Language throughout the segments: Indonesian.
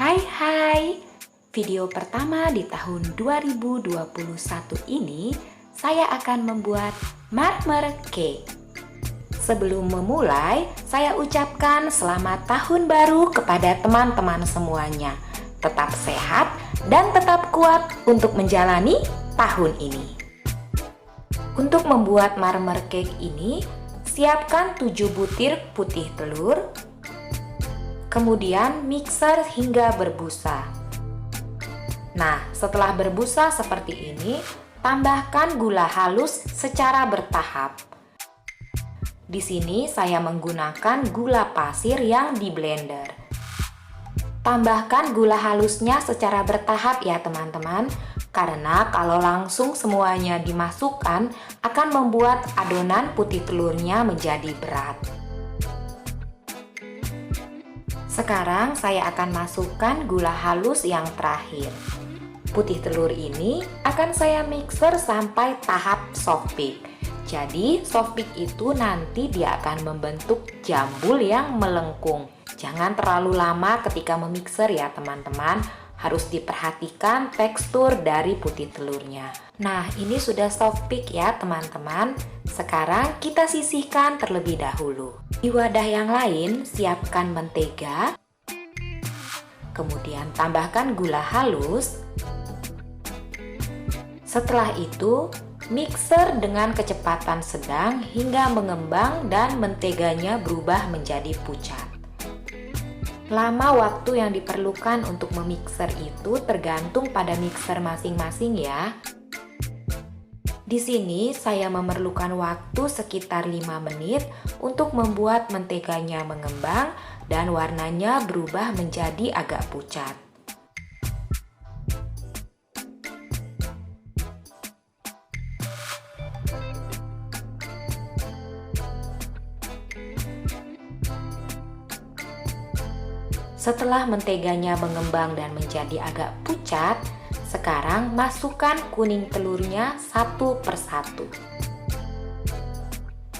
Hai hai, video pertama di tahun 2021 ini saya akan membuat marmer cake. Sebelum memulai, saya ucapkan selamat tahun baru kepada teman-teman semuanya. Tetap sehat dan tetap kuat untuk menjalani tahun ini. Untuk membuat marmer cake ini, siapkan 7 butir putih telur. Kemudian mixer hingga berbusa. Nah, setelah berbusa seperti ini, tambahkan gula halus secara bertahap. Di sini saya menggunakan gula pasir yang di blender. Tambahkan gula halusnya secara bertahap ya teman-teman, karena kalau langsung semuanya dimasukkan akan membuat adonan putih telurnya menjadi berat. Sekarang saya akan masukkan gula halus yang terakhir. Putih telur ini akan saya mixer sampai tahap soft bake. Jadi soft bake itu nanti dia akan membentuk jambul yang melengkung. Jangan terlalu lama ketika memixer ya teman-teman. Harus diperhatikan tekstur dari putih telurnya. Nah, ini sudah soft bake ya teman-teman. Sekarang kita sisihkan terlebih dahulu. Di wadah yang lain, siapkan mentega. Kemudian tambahkan gula halus. Setelah itu, mixer dengan kecepatan sedang hingga mengembang dan menteganya berubah menjadi pucat. Lama waktu yang diperlukan untuk memixer itu tergantung pada mixer masing-masing ya. Di sini saya memerlukan waktu sekitar 5 menit untuk membuat menteganya mengembang dan warnanya berubah menjadi agak pucat. Setelah menteganya mengembang dan menjadi agak pucat, sekarang masukkan kuning telurnya satu persatu.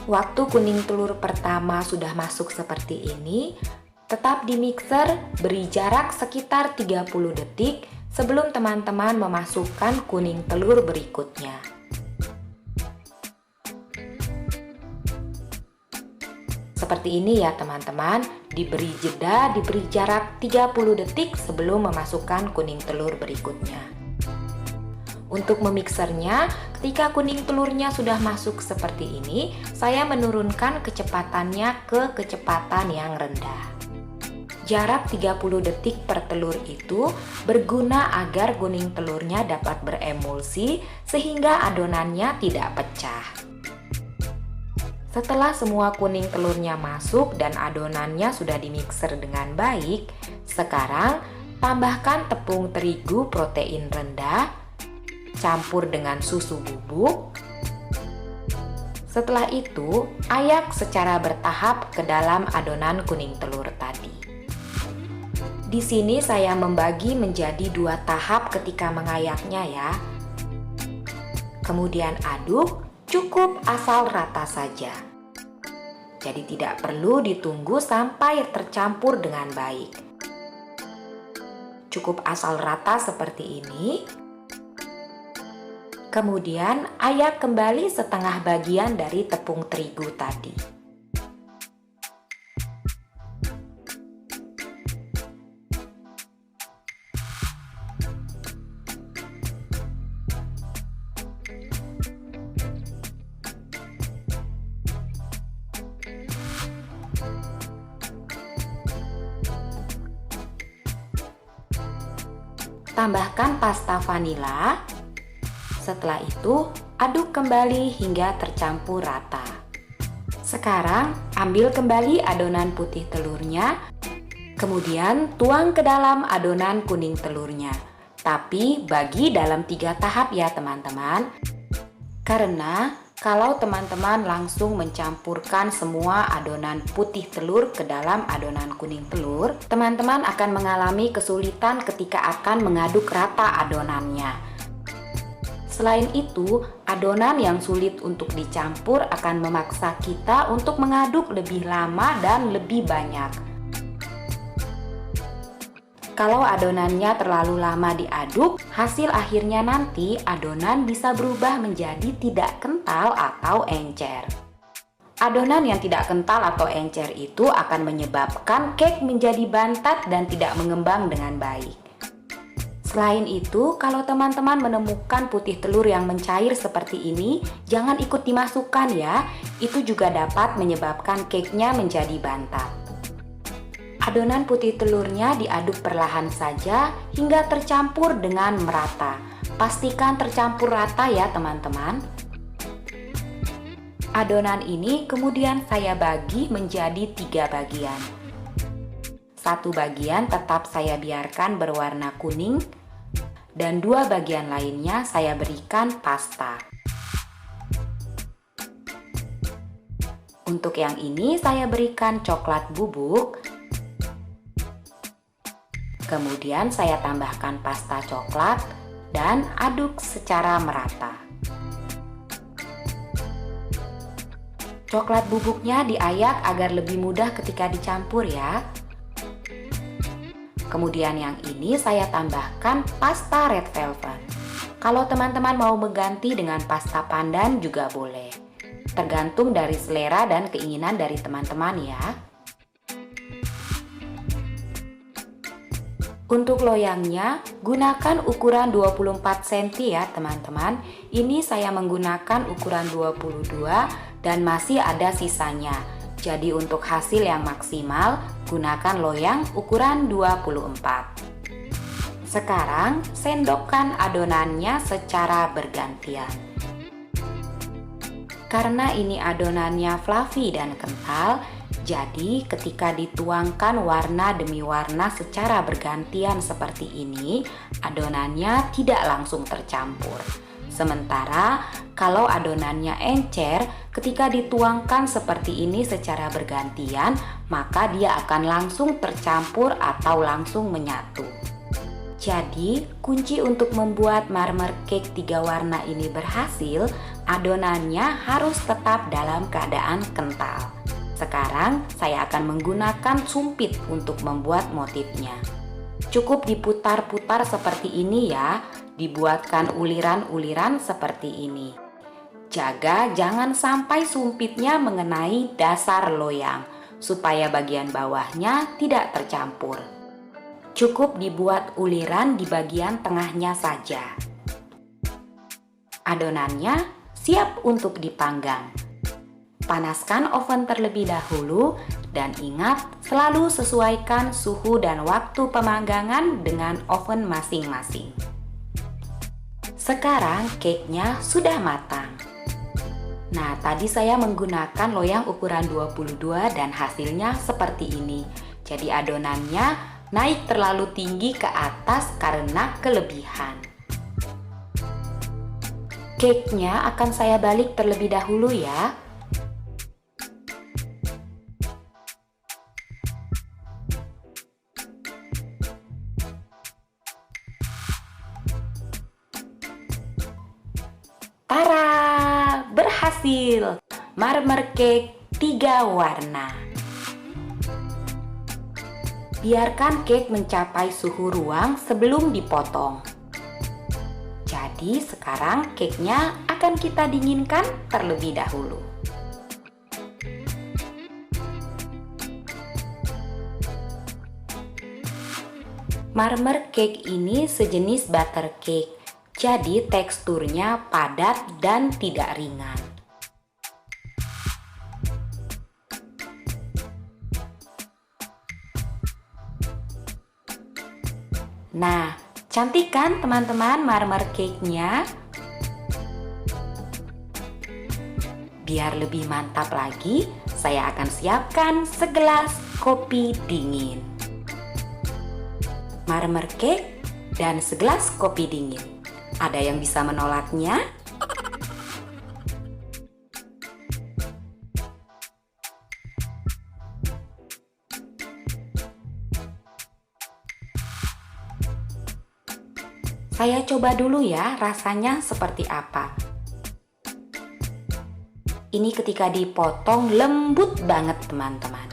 Waktu kuning telur pertama sudah masuk seperti ini, tetap di mixer, beri jarak sekitar 30 detik sebelum teman-teman memasukkan kuning telur berikutnya. Seperti ini ya teman-teman, diberi jeda, diberi jarak 30 detik sebelum memasukkan kuning telur berikutnya. Untuk memixernya, ketika kuning telurnya sudah masuk seperti ini, saya menurunkan kecepatannya ke kecepatan yang rendah. Jarak 30 detik per telur itu berguna agar kuning telurnya dapat beremulsi sehingga adonannya tidak pecah. Setelah semua kuning telurnya masuk dan adonannya sudah dimixer dengan baik, sekarang tambahkan tepung terigu protein rendah, campur dengan susu bubuk. Setelah itu, ayak secara bertahap ke dalam adonan kuning telur tadi. Di sini saya membagi menjadi 2 tahap ketika mengayaknya ya. Kemudian aduk, cukup asal rata saja. Jadi tidak perlu ditunggu sampai tercampur dengan baik. Cukup asal rata seperti ini. Kemudian ayak kembali setengah bagian dari tepung terigu tadi. Tambahkan pasta vanila. Setelah itu, aduk kembali hingga tercampur rata. Sekarang, ambil kembali adonan putih telurnya, kemudian tuang ke dalam adonan kuning telurnya. Tapi bagi dalam 3 tahap ya teman-teman. Karena kalau teman-teman langsung mencampurkan semua adonan putih telur ke dalam adonan kuning telur, teman-teman akan mengalami kesulitan ketika akan mengaduk rata adonannya. Selain itu, adonan yang sulit untuk dicampur akan memaksa kita untuk mengaduk lebih lama dan lebih banyak. Kalau adonannya terlalu lama diaduk, hasil akhirnya nanti adonan bisa berubah menjadi tidak kental atau encer. Adonan yang tidak kental atau encer itu akan menyebabkan cake menjadi bantat dan tidak mengembang dengan baik. Selain itu, kalau teman-teman menemukan putih telur yang mencair seperti ini, jangan ikut dimasukkan ya. Itu juga dapat menyebabkan cake-nya menjadi bantat. Adonan putih telurnya diaduk perlahan saja hingga tercampur dengan merata. Pastikan tercampur rata ya teman-teman. Adonan ini kemudian saya bagi menjadi 3 bagian. Satu bagian tetap saya biarkan berwarna kuning dan 2 bagian lainnya saya berikan pasta. Untuk yang ini saya berikan coklat bubuk. Kemudian saya tambahkan pasta coklat dan aduk secara merata. Coklat bubuknya diayak agar lebih mudah ketika dicampur ya. Kemudian yang ini saya tambahkan pasta red velvet. Kalau teman-teman mau mengganti dengan pasta pandan juga boleh. Tergantung dari selera dan keinginan dari teman-teman ya. Untuk loyangnya, gunakan ukuran 24 cm ya teman-teman. Ini saya menggunakan ukuran 22 dan masih ada sisanya. Jadi untuk hasil yang maksimal, gunakan loyang ukuran 24. Sekarang, sendokkan adonannya secara bergantian. Karena ini adonannya fluffy dan kental, jadi ketika dituangkan warna demi warna secara bergantian seperti ini, adonannya tidak langsung tercampur. Sementara kalau adonannya encer, ketika dituangkan seperti ini secara bergantian, maka dia akan langsung tercampur atau langsung menyatu. Jadi, kunci untuk membuat marmer cake 3 warna ini berhasil, adonannya harus tetap dalam keadaan kental. Sekarang saya akan menggunakan sumpit untuk membuat motifnya. Cukup diputar-putar seperti ini ya, dibuatkan uliran-uliran seperti ini. Jaga jangan sampai sumpitnya mengenai dasar loyang, supaya bagian bawahnya tidak tercampur. Cukup dibuat uliran di bagian tengahnya saja. Adonannya siap untuk dipanggang. Panaskan oven terlebih dahulu dan ingat selalu sesuaikan suhu dan waktu pemanggangan dengan oven masing-masing. Sekarang cake-nya sudah matang. Nah, tadi saya menggunakan loyang ukuran 22 dan hasilnya seperti ini. Jadi adonannya naik terlalu tinggi ke atas karena kelebihan. Cake-nya akan saya balik terlebih dahulu ya. Tara, berhasil! Marmer cake 3 warna. Biarkan cake mencapai suhu ruang sebelum dipotong. Jadi sekarang cake-nya akan kita dinginkan terlebih dahulu. Marmer cake ini sejenis butter cake. Jadi teksturnya padat dan tidak ringan. Nah, cantik kan teman-teman marmer cake-nya? Biar lebih mantap lagi, saya akan siapkan segelas kopi dingin. Marmer cake dan segelas kopi dingin. Ada yang bisa menolaknya? Saya coba dulu ya rasanya seperti apa. Ini ketika dipotong lembut banget teman-teman.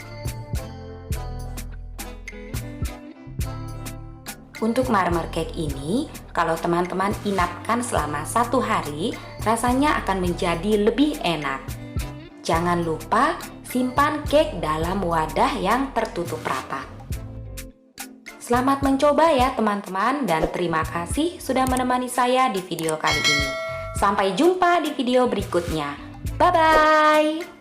Untuk marmer cake ini, kalau teman-teman inapkan selama 1 hari, rasanya akan menjadi lebih enak. Jangan lupa simpan cake dalam wadah yang tertutup rapat. Selamat mencoba ya teman-teman, dan terima kasih sudah menemani saya di video kali ini. Sampai jumpa di video berikutnya. Bye-bye!